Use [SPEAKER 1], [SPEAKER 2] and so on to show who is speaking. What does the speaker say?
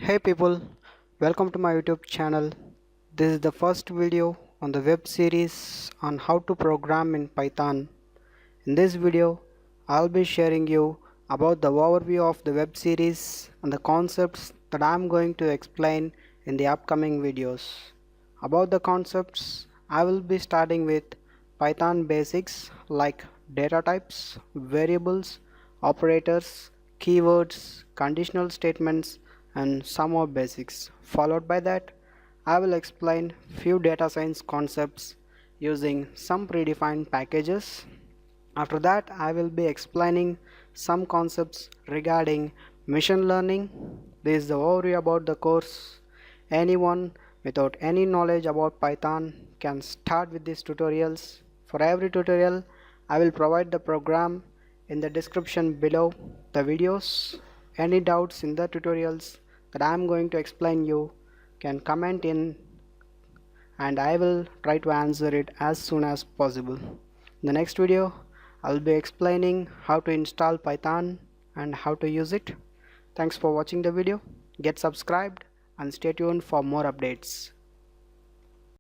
[SPEAKER 1] Hey people, welcome to my YouTube channel. This is the first video on the web series on how to program in Python. In this video, I'll be sharing you about the overview of the web series and the concepts that I'm going to explain in the upcoming videos. About the concepts, I will be starting with Python basics like data types, variables, operators, keywords, conditional statements, and some more basics. Followed by that, I will explain few data science concepts using some predefined packages. After that, I will be explaining some concepts regarding machine learning. This is the overview about the course. Anyone without any knowledge about Python can start with these tutorials. For every tutorial, I will provide the program in the description below the videos. Any doubts in the tutorials that I am going to explain you can comment in and I will try to answer it as soon as possible. In the next video, I'll be explaining how to install Python and how to use it. Thanks for watching the video. Get subscribed and stay tuned for more updates.